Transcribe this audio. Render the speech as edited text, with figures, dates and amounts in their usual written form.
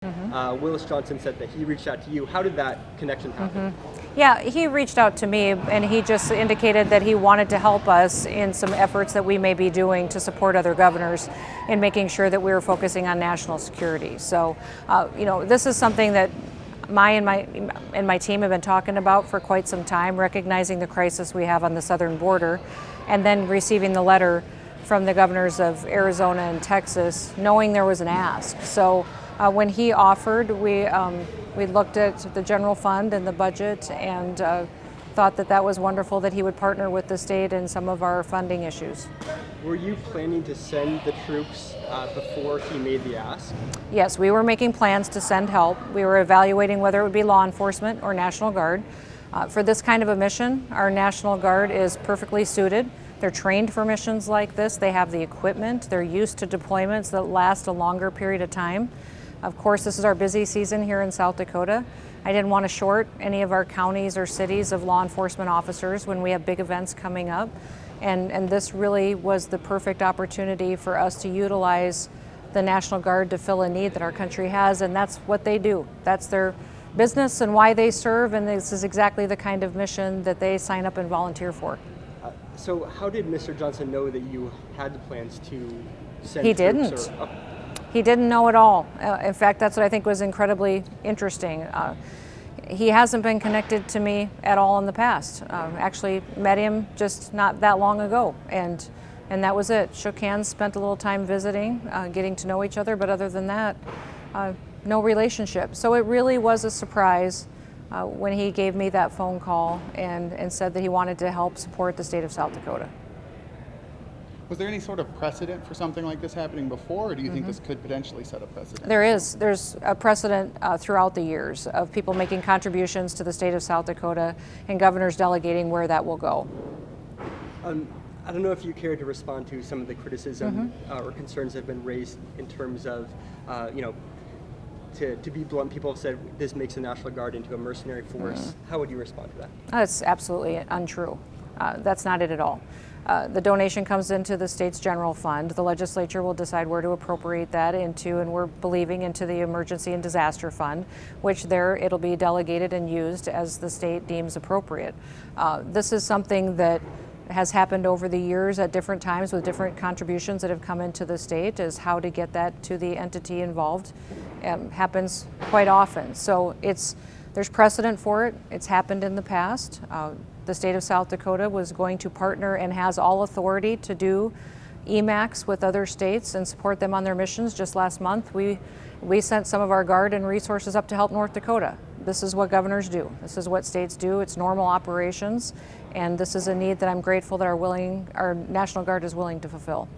Willis Johnson said that he reached out to you. How did that connection happen? Yeah, he reached out to me and he just indicated that he wanted to help us in some efforts that we may be doing to support other governors in making sure that we were focusing on national security. So, this is something that my team have been talking about for quite some time, recognizing the crisis we have on the southern border, and then receiving the letter from the governors of Arizona and Texas, knowing there was an ask. So when he offered, we looked at the general fund and the budget and thought that that was wonderful that he would partner with the state in some of our funding issues. Were you planning to send the troops before he made the ask? Yes, we were making plans to send help. We were evaluating whether it would be law enforcement or National Guard. For this kind of a mission, our National Guard is perfectly suited. They're trained for missions like this. They have the equipment. They're used to deployments that last a longer period of time. Of course, this is our busy season here in South Dakota. I didn't want to short any of our counties or cities of law enforcement officers when we have big events coming up. And this really was the perfect opportunity for us to utilize the National Guard to fill a need that our country has, and that's what they do. That's their business and why they serve, and this is exactly the kind of mission that they sign up and volunteer for. So how did Mr. Johnson know that you had the plans to send He troops? didn't. He didn't know at all. In fact, that's what I think was incredibly interesting. He hasn't been connected to me at all in the past. Actually met him just not that long ago, and that was it. Shook hands, spent a little time visiting, getting to know each other, but other than that, no relationship. So it really was a surprise when he gave me that phone call and said that he wanted to help support the state of South Dakota. Was there any sort of precedent for something like this happening before, or do you think this could potentially set a precedent? There is. There's a precedent throughout the years of people making contributions to the state of South Dakota and governors delegating where that will go. I don't know if you care to respond to some of the criticism or concerns that have been raised in terms of, to be blunt, people have said this makes the National Guard into a mercenary force. How would you respond to that? That's absolutely untrue. That's not it at all. The donation comes into the state's general fund. The legislature will decide where to appropriate that into, and we're believing into the emergency and disaster fund, which there it'll be delegated and used as the state deems appropriate. This is something that has happened over the years at different times with different contributions that have come into the state, is how to get that to the entity involved. Happens quite often. So there's precedent for it. It's happened in the past. The state of South Dakota was going to partner and has all authority to do EMACs with other states and support them on their missions. Just last month, we sent some of our Guard and resources up to help North Dakota. This is what governors do. This is what states do. It's normal operations, and this is a need that I'm grateful that our National Guard is willing to fulfill.